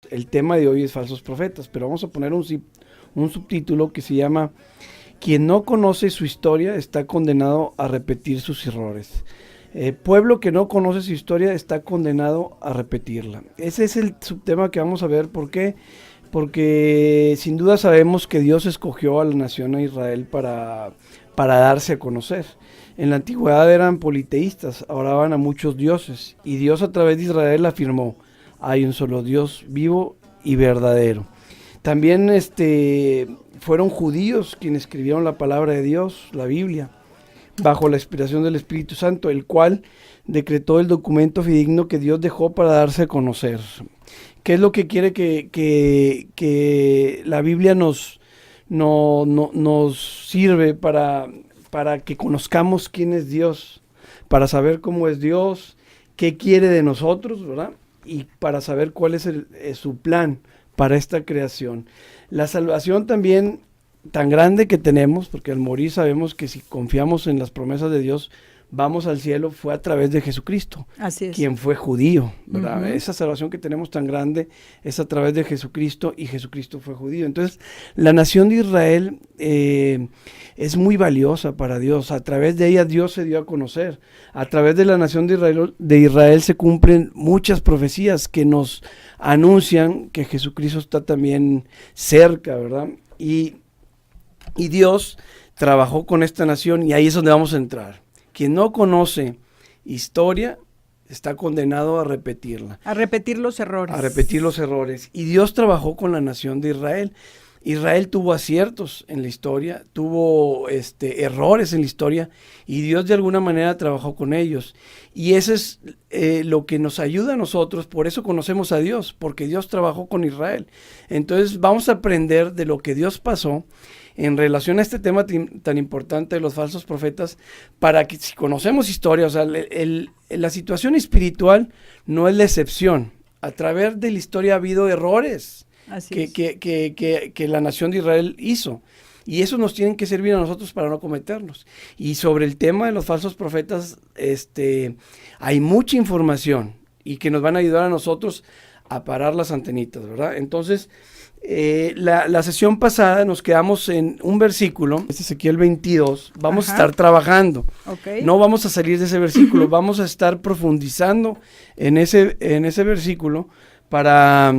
El tema de hoy es falsos profetas, pero vamos a poner un subtítulo que se llama "Quien no conoce su historia está condenado a repetir sus errores". Pueblo que no conoce su historia está condenado a repetirla. Ese es el subtema que vamos a ver. ¿Por qué? Porque sin duda sabemos que Dios escogió a la nación de Israel para darse a conocer. En la antigüedad eran politeístas, adoraban a muchos dioses, y Dios a través de Israel afirmó: hay un solo Dios vivo y verdadero. También fueron judíos quienes escribieron la palabra de Dios, la Biblia, bajo la inspiración del Espíritu Santo, el cual decretó el documento fidedigno que Dios dejó para darse a conocer. ¿Qué es lo que quiere que la Biblia nos sirve para que conozcamos quién es Dios, para saber cómo es Dios, qué quiere de nosotros, ¿verdad? Y para saber cuál es su plan para esta creación. La salvación también tan grande que tenemos, porque al morir sabemos que si confiamos en las promesas de Dios, vamos al cielo, fue a través de Jesucristo. Así es. Quien fue judío, ¿verdad? Uh-huh. Esa salvación que tenemos tan grande es a través de Jesucristo, y Jesucristo fue judío. Entonces, la nación de Israel es muy valiosa para Dios. A través de ella Dios se dio a conocer. A través de la nación de Israel se cumplen muchas profecías que nos anuncian que Jesucristo está también cerca, ¿verdad? Y Dios trabajó con esta nación, y ahí es donde vamos a entrar. Quien no conoce historia está condenado a repetirla. A repetir los errores. A repetir los errores. Y Dios trabajó con la nación de Israel. Israel tuvo aciertos en la historia, tuvo errores en la historia, y Dios de alguna manera trabajó con ellos. Y eso es lo que nos ayuda a nosotros. Por eso conocemos a Dios, porque Dios trabajó con Israel. Entonces vamos a aprender de lo que Dios pasó en relación a este tema tan importante de los falsos profetas, para que, si conocemos historia, o sea, la situación espiritual no es la excepción. A través de la historia ha habido errores que la nación de Israel hizo, y eso nos tienen que servir a nosotros para no cometerlos. Y sobre el tema de los falsos profetas, hay mucha información, y que nos van a ayudar a nosotros a parar las antenitas, ¿verdad? Entonces, la sesión pasada nos quedamos en un versículo, Ezequiel 22, vamos a estar trabajando. Okay. No vamos a salir de ese versículo, vamos a estar profundizando en ese versículo para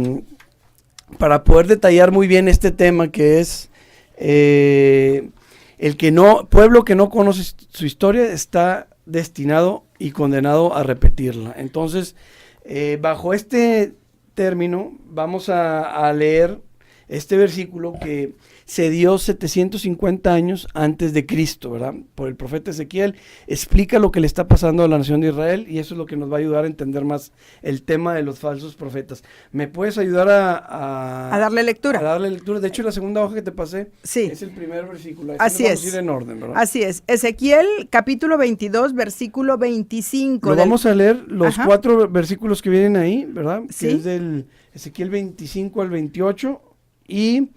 poder detallar muy bien este tema, que es pueblo que no conoce su historia está destinado y condenado a repetirla. Entonces, bajo este término vamos a leer este versículo que se dio 750 años antes de Cristo, ¿verdad? Por el profeta Ezequiel. Explica lo que le está pasando a la nación de Israel, y eso es lo que nos va a ayudar a entender más el tema de los falsos profetas. ¿Me puedes ayudar a darle lectura? A darle lectura. De hecho, la segunda hoja que te pasé, sí, es el primer versículo. Así vamos es. A ir en orden, ¿verdad? Así es. Ezequiel capítulo 22, versículo 25. Vamos a leer los 4 versículos que vienen ahí, ¿verdad? Sí. Que es del Ezequiel 25 al 28, y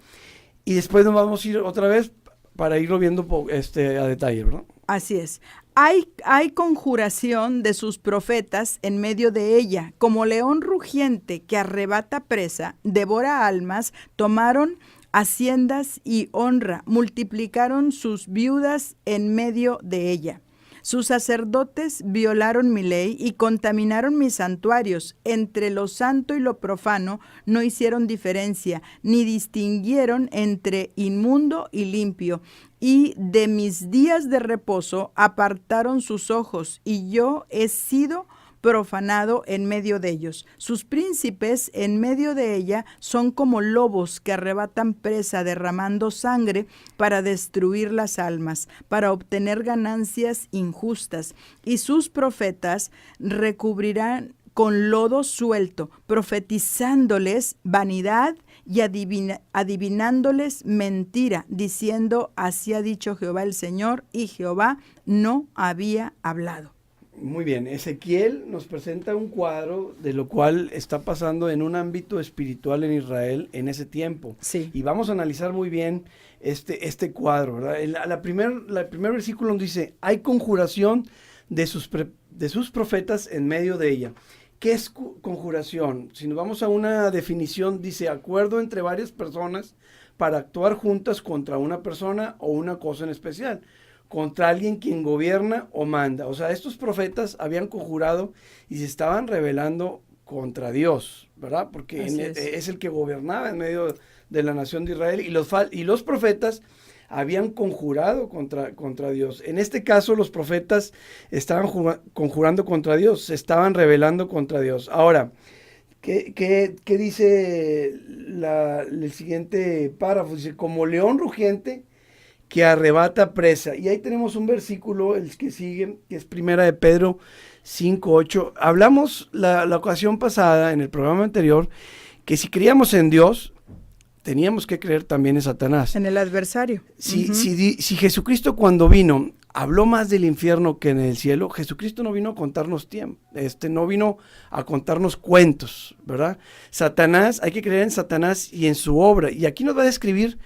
después nos vamos a ir otra vez para irlo viendo a detalle, ¿verdad? Así es. Hay conjuración de sus profetas en medio de ella. Como león rugiente que arrebata presa, devora almas, tomaron haciendas y honra, multiplicaron sus viudas en medio de ella. Sus sacerdotes violaron mi ley y contaminaron mis santuarios. Entre lo santo y lo profano no hicieron diferencia, ni distinguieron entre inmundo y limpio. Y de mis días de reposo apartaron sus ojos, y yo he sido profanado en medio de ellos. Sus príncipes en medio de ella son como lobos que arrebatan presa, derramando sangre para destruir las almas, para obtener ganancias injustas. Y sus profetas recubrirán con lodo suelto, profetizándoles vanidad y adivinándoles mentira, diciendo: así ha dicho Jehová el Señor, y Jehová no había hablado. Muy bien, Ezequiel nos presenta un cuadro de lo cual está pasando en un ámbito espiritual en Israel en ese tiempo. Sí. Y vamos a analizar muy bien este cuadro, ¿verdad? El primer versículo nos dice: hay conjuración de sus profetas en medio de ella. ¿Qué es conjuración? Si nos vamos a una definición, dice acuerdo entre varias personas para actuar juntas contra una persona o una cosa en especial, contra alguien quien gobierna o manda. O sea, estos profetas habían conjurado y se estaban rebelando contra Dios, ¿verdad? Porque es el que gobernaba en medio de la nación de Israel, y los profetas habían conjurado contra Dios. En este caso, los profetas estaban conjurando contra Dios, se estaban rebelando contra Dios. Ahora, ¿qué dice el siguiente párrafo? Dice, como león rugiente que arrebata presa. Y ahí tenemos un versículo, el que sigue, que es Primera de Pedro 5:8. Hablamos la ocasión pasada, en el programa anterior, que si creíamos en Dios, teníamos que creer también en Satanás. En el adversario. Si Jesucristo cuando vino habló más del infierno que en el cielo, Jesucristo no vino a contarnos no vino a contarnos cuentos, ¿verdad? Satanás, hay que creer en Satanás y en su obra. Y aquí nos va a describir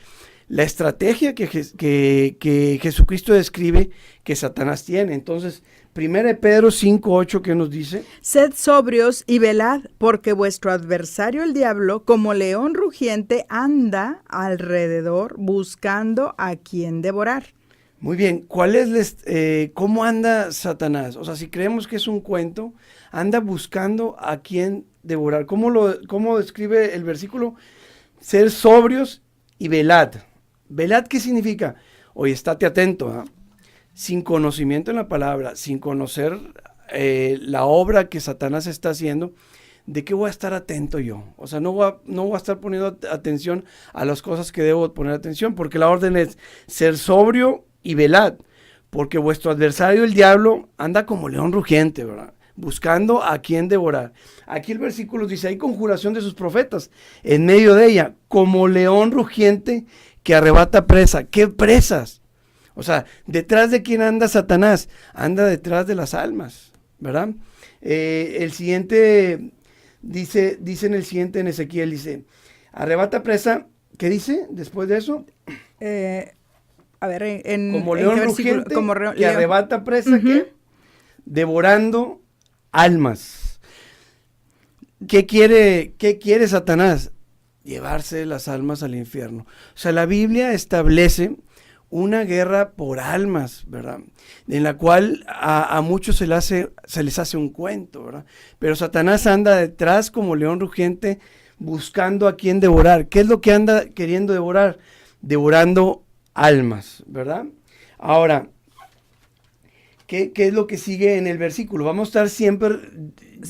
la estrategia que Jesucristo describe que Satanás tiene. Entonces, 1 Pedro 5:8, ¿qué nos dice? Sed sobrios y velad, porque vuestro adversario el diablo, como león rugiente, anda alrededor buscando a quien devorar. Muy bien, ¿cómo anda Satanás? O sea, si creemos que es un cuento, anda buscando a quien devorar. ¿Cómo describe el versículo? Ser sobrios y velad. ¿Velad qué significa? Oye, estate atento, ¿eh? Sin conocimiento en la palabra, sin conocer la obra que Satanás está haciendo, ¿de qué voy a estar atento yo? O sea, no voy a estar poniendo atención a las cosas que debo poner atención, porque la orden es ser sobrio y velad, porque vuestro adversario, el diablo, anda como león rugiente, ¿verdad? Buscando a quien devorar. Aquí el versículo dice, hay conjuración de sus profetas en medio de ella, como león rugiente que arrebata presa. ¿Qué presas? O sea, ¿detrás de quién anda Satanás? Anda detrás de las almas, ¿verdad? El siguiente, dice en Ezequiel, dice, arrebata presa, ¿qué dice después de eso? A ver, como león rugiente que arrebata presa, ¿qué? Devorando almas. ¿Qué quiere Satanás? Llevarse las almas al infierno. O sea, la Biblia establece una guerra por almas, ¿verdad? En la cual a muchos se les hace un cuento, ¿verdad? Pero Satanás anda detrás como león rugiente buscando a quien devorar. ¿Qué es lo que anda queriendo devorar? Devorando almas, ¿verdad? Ahora, ¿qué es lo que sigue en el versículo? Vamos a estar siempre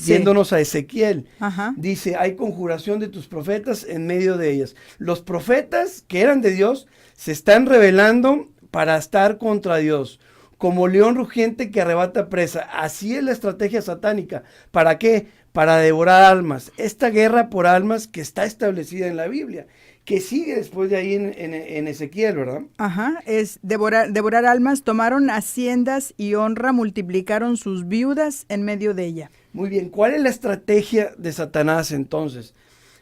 yéndonos a Ezequiel. Ajá. Dice, hay conjuración de tus profetas en medio de ellas. Los profetas que eran de Dios se están rebelando para estar contra Dios, como león rugiente que arrebata presa. Así es la estrategia satánica. ¿Para qué? Para devorar almas. Esta guerra por almas que está establecida en la Biblia, que sigue después de ahí en Ezequiel, ¿verdad? Ajá, es devorar almas, tomaron haciendas y honra, multiplicaron sus viudas en medio de ella. Muy bien, ¿cuál es la estrategia de Satanás entonces?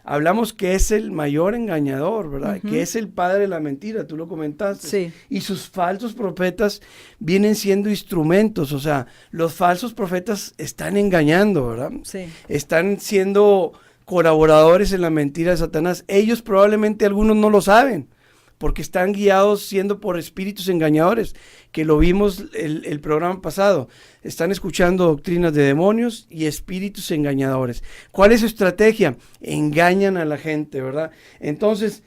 Hablamos que es el mayor engañador, ¿verdad? Que es el padre de la mentira, tú lo comentaste. Sí. Y sus falsos profetas vienen siendo instrumentos, o sea, los falsos profetas están engañando, ¿verdad? Sí. Están siendo colaboradores en la mentira de Satanás. Ellos probablemente algunos no lo saben, porque están guiados siendo por espíritus engañadores, que lo vimos el programa pasado. Están escuchando doctrinas de demonios y espíritus engañadores. ¿Cuál es su estrategia? Engañan a la gente, ¿verdad? Entonces,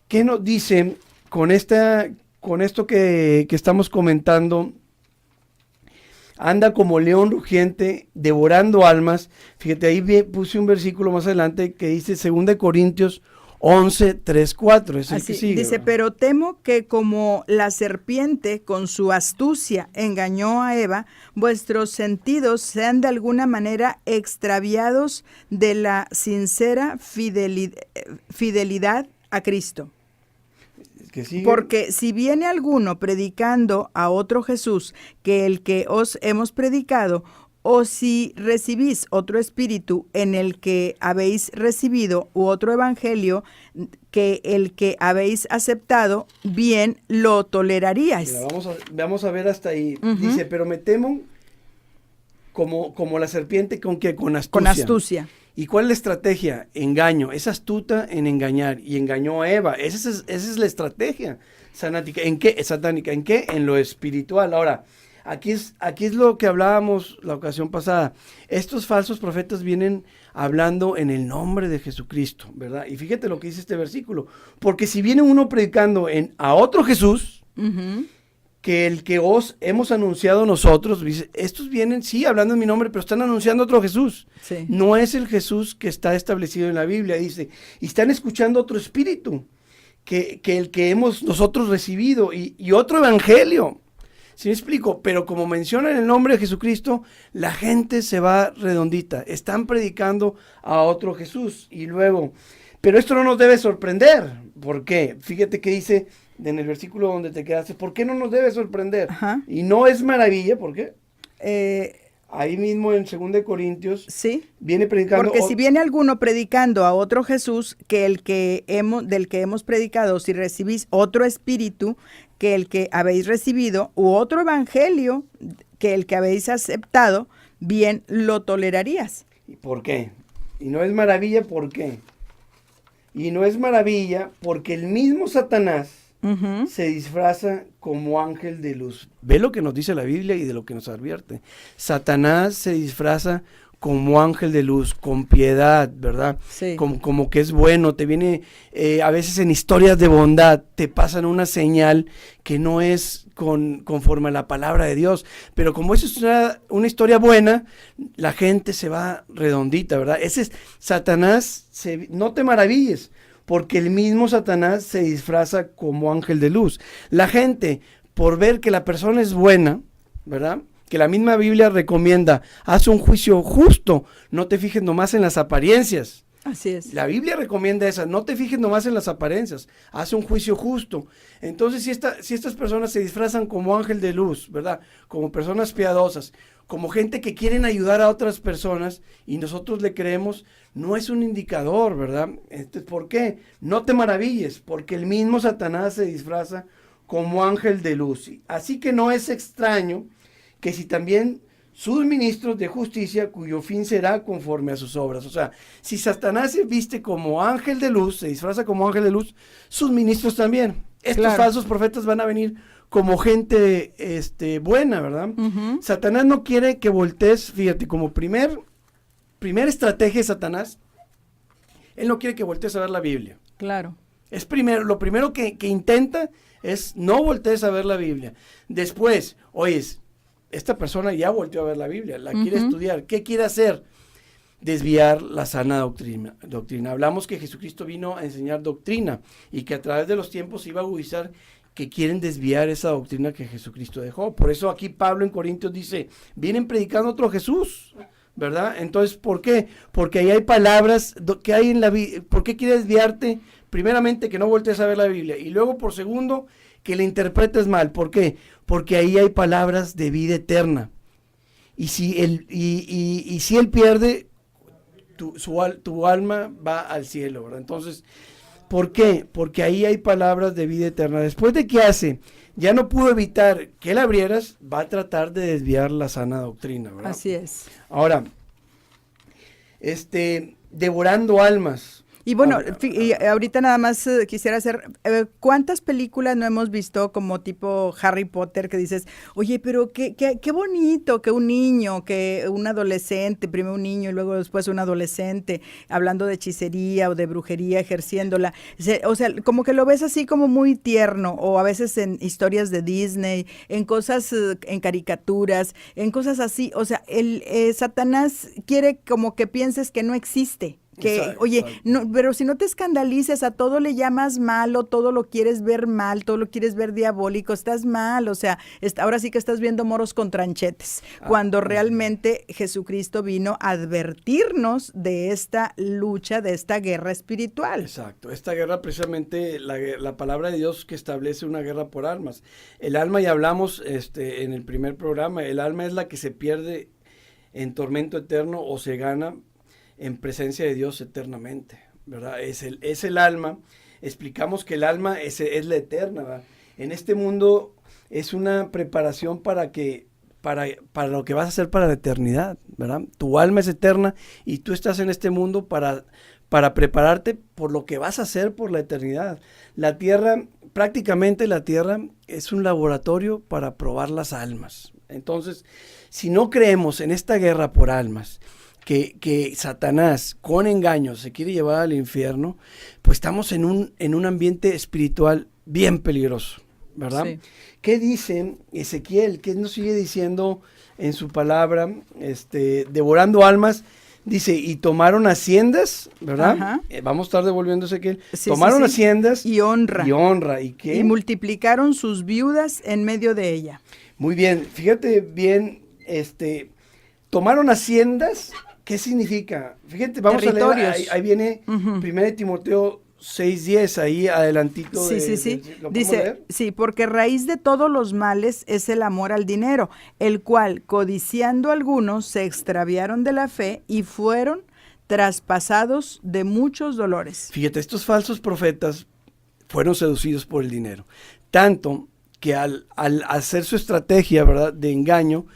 ¿qué nos dicen con esto que estamos comentando? Anda como león rugiente, devorando almas. Fíjate, ahí puse un versículo más adelante que dice 2 Corintios 11:3-4. Es el Así, que sigue, dice, ¿verdad? pero temo que como la serpiente con su astucia engañó a Eva, vuestros sentidos sean de alguna manera extraviados de la sincera fidelidad a Cristo. Que sigue. Porque si viene alguno predicando a otro Jesús que el que os hemos predicado, o si recibís otro espíritu en el que habéis recibido, u otro evangelio que el que habéis aceptado, bien lo toleraríais. Mira, vamos a ver hasta ahí. Dice, pero me temo como la serpiente, ¿con qué? Con astucia. Con astucia. ¿Y cuál es la estrategia? Engaño. Es astuta en engañar. Y engañó a Eva. Esa es la estrategia satánica. ¿En qué? Satánica. ¿En qué? En lo espiritual. Ahora, aquí es lo que hablábamos la ocasión pasada. Estos falsos profetas vienen hablando en el nombre de Jesucristo, ¿verdad? Y fíjate lo que dice este versículo. Porque si viene uno predicando a otro Jesús, que el que os hemos anunciado nosotros, dice, estos vienen, sí, hablando en mi nombre, pero están anunciando otro Jesús. Sí. No es el Jesús que está establecido en la Biblia, dice. Y están escuchando otro espíritu, que el que hemos nosotros recibido, y otro evangelio. ¿Sí me explico? Pero como mencionan el nombre de Jesucristo, la gente se va redondita. Están predicando a otro Jesús. Y luego, pero esto no nos debe sorprender. ¿Por qué? Fíjate que dice en el versículo donde te quedaste, ¿por qué no nos debe sorprender? Ajá. Y no es maravilla, ¿por qué? Ahí mismo en 2 Corintios, sí, viene predicando. Porque si viene alguno predicando a otro Jesús del que hemos predicado, si recibís otro espíritu que el que habéis recibido, u otro evangelio que el que habéis aceptado, bien lo tolerarías. ¿Y por qué? Y no es maravilla, ¿por qué? Y no es maravilla porque el mismo Satanás se disfraza como ángel de luz. Ve lo que nos dice la Biblia y de lo que nos advierte. Satanás se disfraza como ángel de luz, con piedad, ¿verdad? Sí. Como que es bueno, te viene, a veces en historias de bondad, te pasan una señal que no es conforme a la palabra de Dios, pero como eso es una historia buena, la gente se va redondita, ¿verdad? Ese es Satanás, no te maravilles, porque el mismo Satanás se disfraza como ángel de luz. La gente, por ver que la persona es buena, ¿verdad?, que la misma Biblia recomienda, haz un juicio justo, no te fijes nomás en las apariencias. Así es. La Biblia recomienda esa, no te fijes nomás en las apariencias, haz un juicio justo. Entonces, si estas personas se disfrazan como ángel de luz, ¿verdad?, como personas piadosas, como gente que quieren ayudar a otras personas y nosotros le creemos, no es un indicador, ¿verdad? ¿Por qué? No te maravilles, porque el mismo Satanás se disfraza como ángel de luz. Así que no es extraño que si también sus ministros de justicia, cuyo fin será conforme a sus obras. O sea, si Satanás se viste como ángel de luz, se disfraza como ángel de luz, sus ministros también. Estos falsos profetas van a venir como gente buena, ¿verdad? Satanás no quiere que voltees, fíjate, como primera estrategia de Satanás, él no quiere que voltees a ver la Biblia. Claro. Lo primero que intenta es no voltees a ver la Biblia. Después, oyes, esta persona ya volteó a ver la Biblia, la quiere estudiar. ¿Qué quiere hacer? Desviar la sana doctrina. Hablamos que Jesucristo vino a enseñar doctrina y que a través de los tiempos iba a agudizar que quieren desviar esa doctrina que Jesucristo dejó. Por eso aquí Pablo en Corintios dice, vienen predicando otro Jesús, ¿verdad? Entonces, ¿por qué? Porque ahí hay palabras que hay en la Biblia. ¿Por qué quiere desviarte? Primeramente, que no voltees a ver la Biblia. Y luego, por segundo, que la interpretes mal. ¿Por qué? Porque ahí hay palabras de vida eterna. Y si él pierde, tu alma va al cielo, ¿verdad? Entonces, ¿por qué? Porque ahí hay palabras de vida eterna. Después de que ya no pudo evitar que la abrieras, va a tratar de desviar la sana doctrina, ¿verdad? Así es. Ahora, devorando almas. Y bueno, y ahorita nada más quisiera hacer, ¿cuántas películas no hemos visto como tipo Harry Potter que dices, oye, pero qué bonito que un niño, que un adolescente, primero un niño y luego después un adolescente, hablando de hechicería o de brujería, ejerciéndola? O sea, como que lo ves así como muy tierno, o a veces en historias de Disney, en cosas, en caricaturas, en cosas así. O sea, Satanás quiere como que pienses que no existe. Que, exacto, oye, exacto. no, pero si no te escandalices, a todo le llamas malo, todo lo quieres ver mal, todo lo quieres ver diabólico, estás mal, o sea, ahora sí que estás viendo moros con tranchetes, cuando realmente Jesucristo vino a advertirnos de esta lucha, de esta guerra espiritual. Exacto, esta guerra precisamente, la palabra de Dios que establece una guerra por almas. El alma, ya hablamos en el primer programa, el alma es la que se pierde en tormento eterno o se gana en presencia de Dios eternamente, ¿verdad? Es el alma. Explicamos que el alma es la eterna, ¿verdad? En este mundo es una preparación para para lo que vas a hacer para la eternidad, ¿verdad? Tu alma es eterna y tú estás en este mundo para prepararte por lo que vas a hacer por la eternidad. La tierra, prácticamente la tierra es un laboratorio para probar las almas. Entonces, si no creemos en esta guerra por almas, que Satanás con engaños se quiere llevar al infierno, pues estamos en un ambiente espiritual bien peligroso, ¿verdad? Sí. ¿Qué dice Ezequiel? ¿Qué nos sigue diciendo en su palabra? Devorando almas, dice, y tomaron haciendas, ¿verdad? Vamos a estar devolviendo Ezequiel. Sí, tomaron haciendas. Y honra. Y honra. ¿Y qué? Y multiplicaron sus viudas en medio de ella. Muy bien, fíjate bien, tomaron haciendas. ¿Qué significa? Fíjate, vamos a leer, ahí viene 1 Timoteo 6:10, ahí adelantito. Sí. Dice, sí, porque raíz de todos los males es el amor al dinero, el cual, codiciando algunos, se extraviaron de la fe y fueron traspasados de muchos dolores. Fíjate, estos falsos profetas fueron seducidos por el dinero, tanto que al hacer su estrategia, ¿verdad?, de engaño,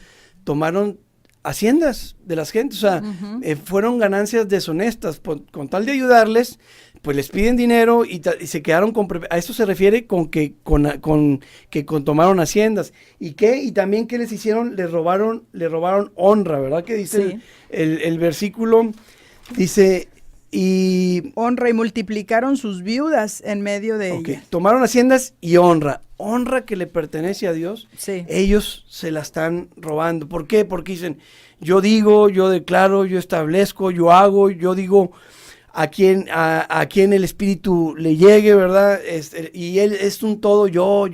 tomaron haciendas de las gentes, o sea, fueron ganancias deshonestas, con tal de ayudarles, pues les piden dinero y se quedaron a esto se refiere con que tomaron haciendas. ¿Y qué? Y también ¿qué les hicieron? Le robaron honra, ¿verdad? Que dice el versículo, dice, y honra y multiplicaron sus viudas en medio de ella. Tomaron haciendas y honra que le pertenece a Dios, ellos se la están robando. ¿Por qué? Porque dicen, yo digo, yo declaro, yo establezco, yo hago, yo digo a quien el Espíritu le llegue, ¿verdad? Y él es un todo, yo.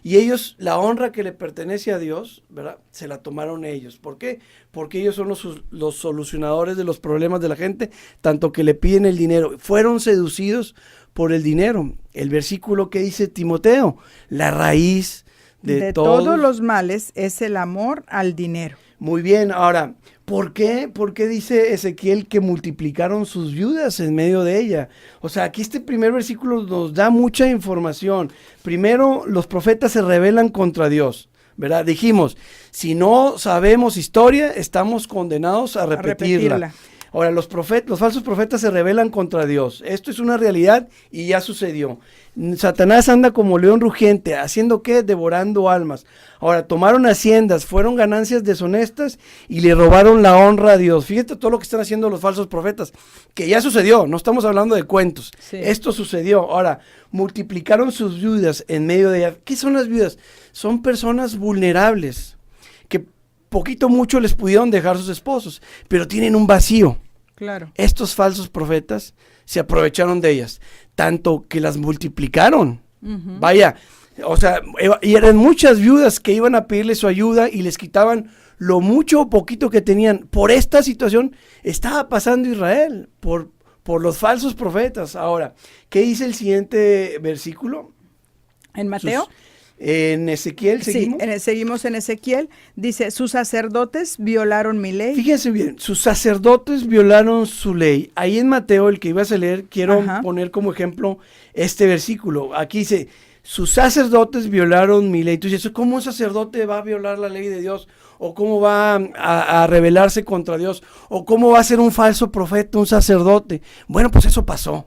Y ellos, la honra que le pertenece a Dios, ¿verdad?, se la tomaron ellos. ¿Por qué? Porque ellos son los solucionadores de los problemas de la gente, tanto que le piden el dinero. Fueron seducidos por el dinero. El versículo que dice Timoteo, la raíz de todos los males es el amor al dinero. Muy bien, ahora, ¿por qué? ¿Por qué dice Ezequiel que multiplicaron sus viudas en medio de ella? O sea, aquí este primer versículo nos da mucha información. Primero, los profetas se rebelan contra Dios, ¿verdad? Dijimos, si no sabemos historia, estamos condenados a repetirla. Ahora, los falsos profetas se rebelan contra Dios. Esto es una realidad y ya sucedió. Satanás anda como león rugiente, ¿haciendo qué? Devorando almas. Ahora, tomaron haciendas, fueron ganancias deshonestas y le robaron la honra a Dios. Fíjate todo lo que están haciendo los falsos profetas, que ya sucedió, no estamos hablando de cuentos. Sí. Esto sucedió. Ahora, multiplicaron sus viudas en medio de ellas. ¿Qué son las viudas? Son personas vulnerables, que poquito mucho les pudieron dejar sus esposos, pero tienen un vacío. Claro. Estos falsos profetas se aprovecharon de ellas, tanto que las multiplicaron. Vaya, o sea, y eran muchas viudas que iban a pedirle su ayuda y les quitaban lo mucho o poquito que tenían. Por esta situación estaba pasando Israel, por los falsos profetas. Ahora, ¿qué dice el siguiente versículo? ¿En Mateo? En Ezequiel, ¿seguimos? Sí, seguimos en Ezequiel. Dice, sus sacerdotes violaron mi ley. Fíjense bien, sus sacerdotes violaron su ley. Ahí en Mateo, el que ibas a leer, quiero poner como ejemplo este versículo. Aquí dice, sus sacerdotes violaron mi ley. Tú dices, ¿cómo un sacerdote va a violar la ley de Dios? ¿O cómo va a rebelarse contra Dios? ¿O cómo va a ser un falso profeta, un sacerdote? Bueno, pues eso pasó.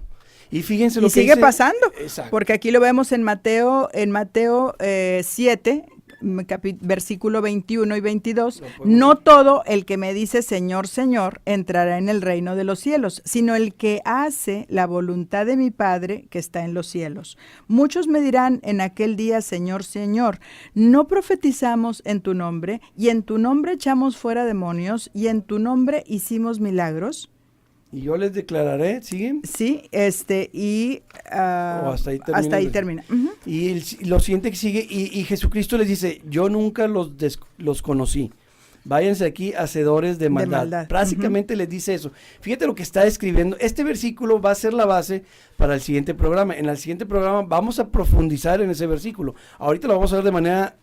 Y fíjense lo que sigue dice, pasando, exacto. Porque aquí lo vemos en Mateo 7, versículo 21 y 22. No todo el que me dice Señor, Señor, entrará en el reino de los cielos, sino el que hace la voluntad de mi Padre que está en los cielos. Muchos me dirán en aquel día, Señor, Señor, ¿no profetizamos en tu nombre? Y en tu nombre echamos fuera demonios, y en tu nombre hicimos milagros. Y yo les declararé, ¿siguen? Sí, hasta ahí termina. Y lo siguiente que sigue, y Jesucristo les dice, yo nunca los conocí. Váyanse aquí, hacedores de maldad. Prácticamente les dice eso. Fíjate lo que está escribiendo. Este versículo va a ser la base para el siguiente programa. En el siguiente programa vamos a profundizar en ese versículo. Ahorita lo vamos a ver de manera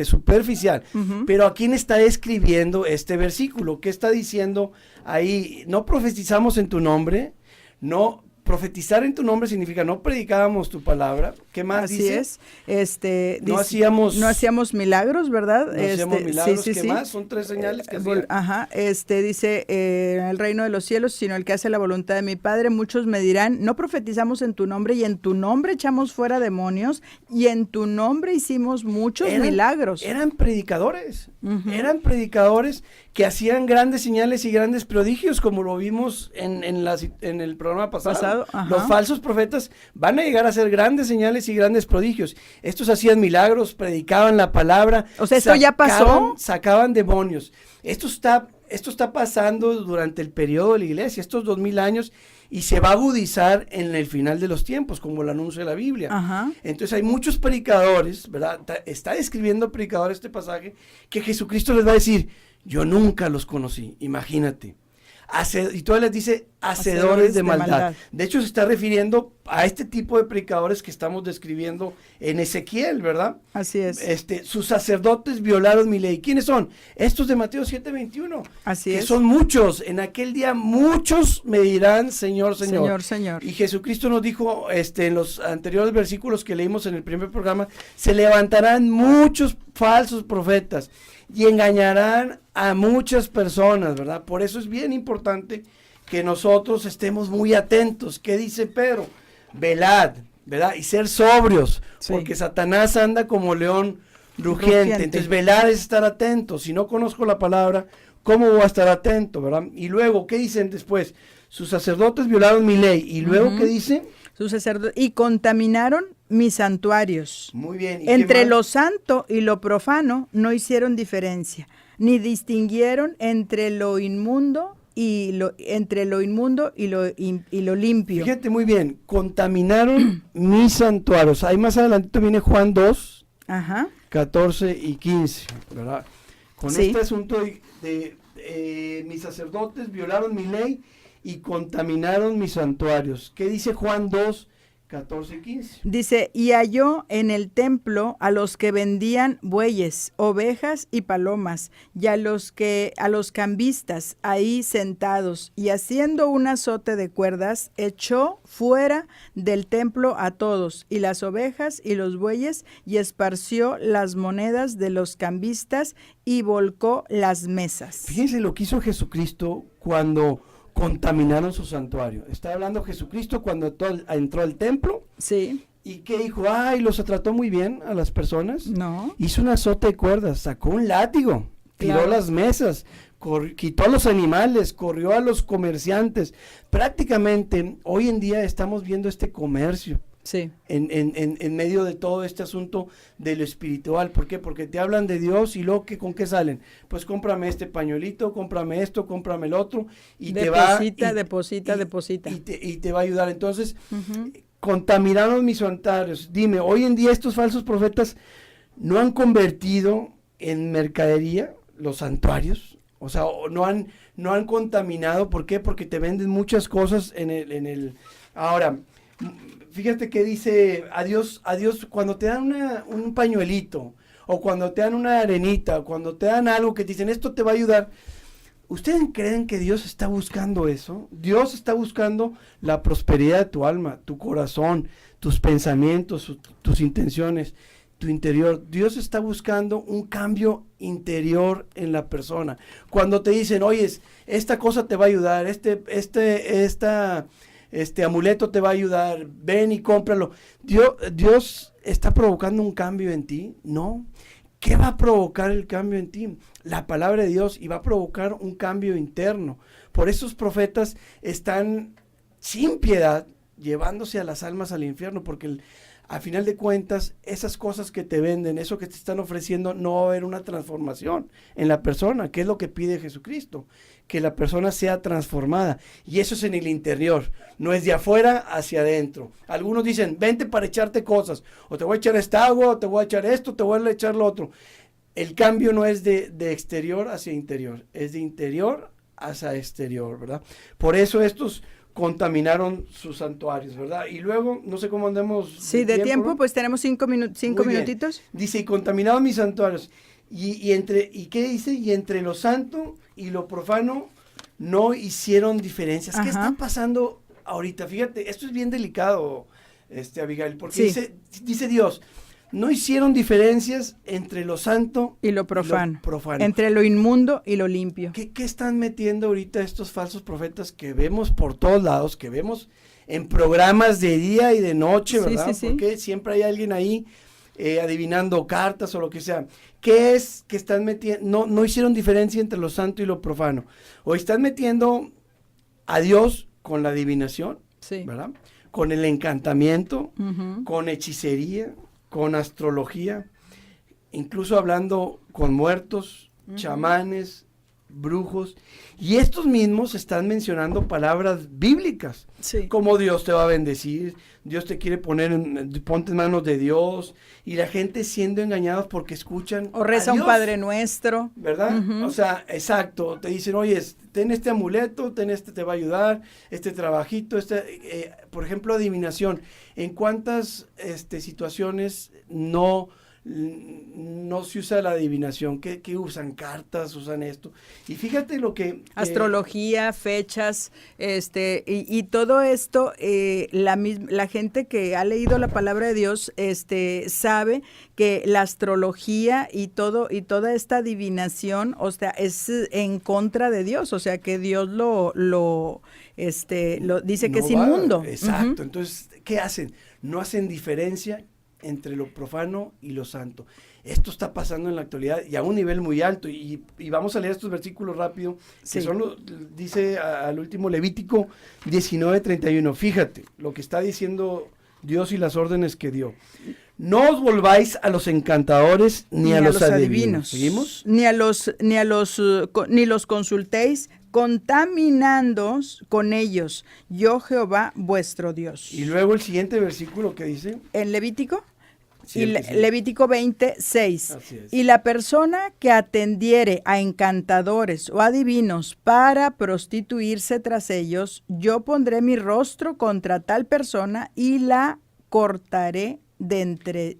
superficial, pero ¿a quién está escribiendo este versículo? ¿Qué está diciendo ahí? No profetizamos en tu nombre, no profetizar en tu nombre significa no predicábamos tu palabra. ¿Qué más Así dice? es. No hacíamos milagros, ¿verdad? No hacíamos milagros. Sí, ¿Qué más? Son 3 señales que hacían. Ajá, dice, en el reino de los cielos, sino el que hace la voluntad de mi Padre. Muchos me dirán, no profetizamos en tu nombre, y en tu nombre echamos fuera demonios, y en tu nombre hicimos muchos milagros. Eran predicadores, eran predicadores que hacían grandes señales y grandes prodigios, como lo vimos en el programa pasado. Los falsos profetas van a llegar a hacer grandes señales y grandes prodigios. Estos hacían milagros, predicaban la palabra. O sea, ¿esto ya pasó? Sacaban demonios. Esto está pasando durante el periodo de la iglesia, estos 2000 años, y se va a agudizar en el final de los tiempos, como lo anuncia la Biblia. Ajá. Entonces hay muchos predicadores, ¿verdad? Está describiendo predicadores este pasaje, que Jesucristo les va a decir, yo nunca los conocí, imagínate. Y todavía les dice hacedores de maldad. De hecho, se está refiriendo a este tipo de predicadores que estamos describiendo en Ezequiel, ¿verdad? Así es. Sus sacerdotes violaron mi ley. ¿Quiénes son? Estos de Mateo 7:21. Así es. Que es. son muchos. En aquel día muchos me dirán, Señor, Señor. Señor, Señor. Y Jesucristo nos dijo, en los anteriores versículos que leímos en el primer programa, se levantarán muchos falsos profetas y engañarán a muchas personas, ¿verdad? Por eso es bien importante que nosotros estemos muy atentos. ¿Qué dice Pedro? Velad, ¿verdad? Y ser sobrios, sí, porque Satanás anda como león rugiente. Entonces, velar es estar atento. Si no conozco la palabra, ¿cómo voy a estar atento, verdad? Y luego, ¿qué dicen después? Sus sacerdotes violaron mi ley. ¿Y luego qué dice? Sus sacerdotes, y contaminaron mis santuarios. Muy bien. Entre lo santo y lo profano no hicieron diferencia, ni distinguieron entre lo inmundo y lo limpio. Fíjate muy bien, contaminaron mis santuarios. Ahí más adelante viene Juan 2, 14 y 15, ¿verdad? Con este asunto de mis sacerdotes violaron mi ley y contaminaron mis santuarios. ¿Qué dice Juan 2, 14 y 15? Dice, y halló en el templo a los que vendían bueyes, ovejas y palomas, y a los cambistas ahí sentados, y haciendo un azote de cuerdas, echó fuera del templo a todos, y las ovejas y los bueyes, y esparció las monedas de los cambistas, y volcó las mesas. Fíjense lo que hizo Jesucristo cuando contaminaron su santuario. Está hablando Jesucristo cuando entró al templo. Sí. ¿Y qué dijo? Ay, los trató muy bien a las personas. No. Hizo un azote de cuerdas, sacó un látigo, tiró las mesas, quitó a los animales, corrió a los comerciantes. Prácticamente hoy en día estamos viendo este comercio. Sí. En medio de todo este asunto de lo espiritual. ¿Por qué? Porque te hablan de Dios y luego ¿con qué salen? Pues cómprame este pañuelito, cómprame esto, cómprame el otro, y deposita. Y te va a ayudar. Entonces, contaminaron mis santuarios. Dime, hoy en día estos falsos profetas no han convertido en mercadería los santuarios. O sea, no han contaminado. ¿Por qué? Porque te venden muchas cosas Ahora, fíjate que dice a Dios, cuando te dan un pañuelito, o cuando te dan una arenita, o cuando te dan algo que te dicen, esto te va a ayudar. ¿Ustedes creen que Dios está buscando eso? Dios está buscando la prosperidad de tu alma, tu corazón, tus pensamientos, tus intenciones, tu interior. Dios está buscando un cambio interior en la persona. Cuando te dicen, oye, esta cosa te va a ayudar, este amuleto te va a ayudar, ven y cómpralo. Dios está provocando un cambio en ti, ¿no? ¿Qué va a provocar el cambio en ti? La palabra de Dios, y va a provocar un cambio interno. Por eso esos profetas están sin piedad llevándose a las almas al infierno, porque a final de cuentas, esas cosas que te venden, eso que te están ofreciendo, no va a haber una transformación en la persona, que es lo que pide Jesucristo, que la persona sea transformada, y eso es en el interior, no es de afuera hacia adentro. Algunos dicen, vente para echarte cosas, o te voy a echar esta agua, o te voy a echar esto, te voy a echar lo otro. El cambio no es de exterior hacia interior, es de interior hacia exterior, ¿verdad? Por eso estos contaminaron sus santuarios, ¿verdad? Y luego, no sé cómo andamos. Sí, de tiempo, ¿no? Pues tenemos 5 minutitos. Dice, y contaminaron mis santuarios. ¿Y qué dice? Y entre lo santo y lo profano no hicieron diferencias. ¿Qué está pasando ahorita, fíjate, esto es bien delicado, Abigail, porque Sí. dice Dios, no hicieron diferencias entre lo santo Y lo profano. profano. Entre lo inmundo y lo limpio. ¿Qué están metiendo ahorita estos falsos profetas que vemos por todos lados, que vemos en programas de día y de noche, Sí, ¿verdad? sí, sí. Porque siempre hay alguien ahí adivinando cartas o lo que sea. ¿Qué es que están metiendo? No hicieron diferencia entre lo santo y lo profano. O están metiendo a Dios con la adivinación, Sí. ¿verdad? Con el encantamiento, Ujú. con hechicería, con astrología, incluso hablando con muertos, chamanes, brujos, y estos mismos están mencionando palabras bíblicas, Sí. como Dios te va a bendecir, Dios te quiere ponte en manos de Dios, y la gente siendo engañados porque escuchan O reza a un Dios, Padre Nuestro. ¿verdad? Ujú. O sea, exacto, te dicen, oye, ten este amuleto, ten te va a ayudar, este trabajito, por ejemplo, adivinación. ¿En cuántas situaciones no se usa la adivinación? ¿Qué usan? Cartas, usan esto. Y fíjate lo que... Astrología, fechas, y todo esto, la gente que ha leído la palabra de Dios, sabe que la astrología y toda esta adivinación, o sea, es en contra de Dios, o sea, que Dios lo dice que no es va, inmundo. exacto. Ujú. Entonces, ¿qué hacen? No hacen diferencia entre lo profano y lo santo. Esto está pasando en la actualidad y a un nivel muy alto. Y vamos a leer estos versículos rápido, Sí. que dice al último Levítico 19:31. Fíjate lo que está diciendo Dios y las órdenes que dio. No os volváis a los encantadores ni a los adivinos. ¿Seguimos? Ni los consultéis, contaminándoos con ellos, yo Jehová vuestro Dios. Y luego el siguiente versículo que dice. En Levítico, Sí, y el que sigue. Levítico 20:6. Así es. Y la persona que atendiere a encantadores o adivinos para prostituirse tras ellos, yo pondré mi rostro contra tal persona y la cortaré de entre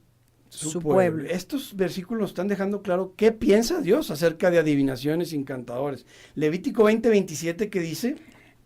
su pueblo. Estos versículos están dejando claro qué piensa Dios acerca de adivinaciones y encantadores. Levítico 20:27 que dice.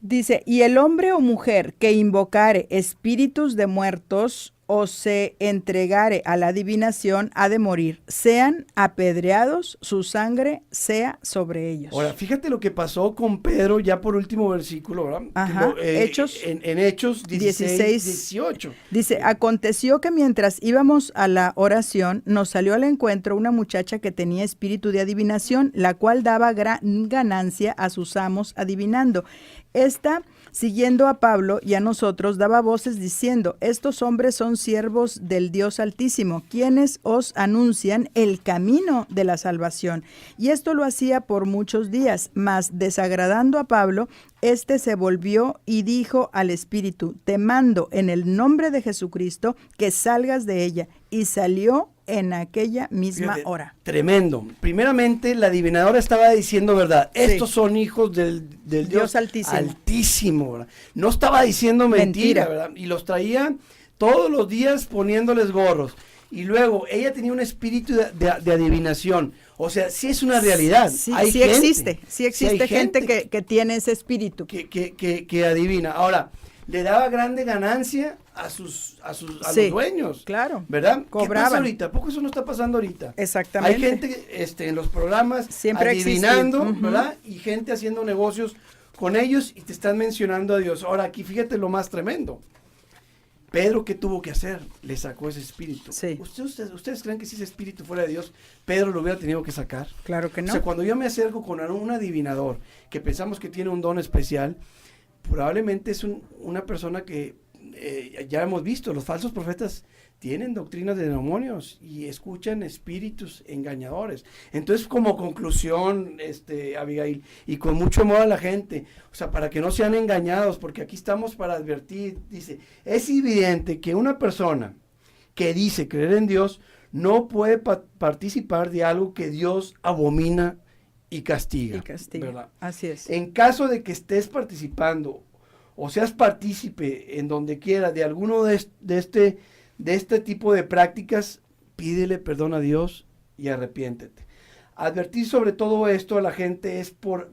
Dice, y el hombre o mujer que invocare espíritus de muertos o se entregare a la adivinación ha de morir, sean apedreados, su sangre sea sobre ellos. Ahora, fíjate lo que pasó con Pedro, ya por último versículo, ¿verdad? Ajá, Hechos en Hechos 16:18. Dice, aconteció que mientras íbamos a la oración, nos salió al encuentro una muchacha que tenía espíritu de adivinación, la cual daba gran ganancia a sus amos adivinando. Esta, siguiendo a Pablo y a nosotros, daba voces diciendo, estos hombres son siervos del Dios Altísimo, quienes os anuncian el camino de la salvación. Y esto lo hacía por muchos días, mas desagradando a Pablo, este se volvió y dijo al espíritu, te mando en el nombre de Jesucristo que salgas de ella. Y salió en aquella misma Fíjate, hora. Tremendo. Primeramente, la adivinadora estaba diciendo verdad. Sí. Estos son hijos del Dios Altísimo. Altísimo, ¿verdad? No estaba diciendo mentira, ¿verdad? Y los traía todos los días poniéndoles gorros. Y luego, ella tenía un espíritu de adivinación. O sea, sí es una realidad. Sí, hay sí gente, existe hay gente que tiene ese espíritu. que adivina. Ahora, le daba grande ganancia a Sí, los dueños. claro. ¿Verdad? ¿Qué Cobraban. pasa ahorita? ¿A poco eso no está pasando ahorita? Exactamente. Hay gente en los programas Siempre adivinando, existe. Ujú. ¿verdad? Y gente haciendo negocios con ellos y te están mencionando a Dios. Ahora, aquí fíjate lo más tremendo. Pedro, ¿qué tuvo que hacer? Le sacó ese espíritu. Sí. ¿Ustedes creen que si ese espíritu fuera de Dios, Pedro lo hubiera tenido que sacar? Claro que no. O sea, cuando yo me acerco con un adivinador que pensamos que tiene un don especial, probablemente es una persona que ya hemos visto, los falsos profetas tienen doctrinas de demonios y escuchan espíritus engañadores. Entonces, como conclusión, Abigail, y con mucho amor a la gente, o sea, para que no sean engañados, porque aquí estamos para advertir, dice, es evidente que una persona que dice creer en Dios no puede participar de algo que Dios abomina y castiga. ¿Verdad? Así es. En caso de que estés participando o seas partícipe en donde quiera de alguno de este tipo de prácticas, pídele perdón a Dios y arrepiéntete. Advertir sobre todo esto a la gente es por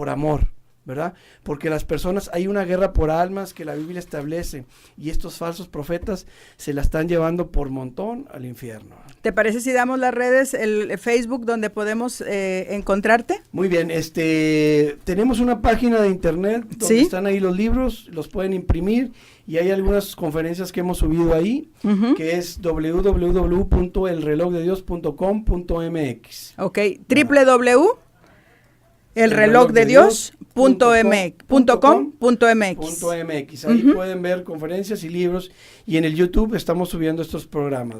amor, ¿verdad? Porque las personas, hay una guerra por almas que la Biblia establece y estos falsos profetas se la están llevando por montón al infierno. ¿Te parece si damos las redes, el Facebook donde podemos encontrarte? Muy bien, tenemos una página de internet donde ¿Sí? están ahí los libros, los pueden imprimir y hay algunas conferencias que hemos subido ahí, que es www.elrelojdedios.com.mx. Ok, www.elrelojdedios.com.mx. Ahí pueden ver conferencias y libros y en el YouTube estamos subiendo estos programas.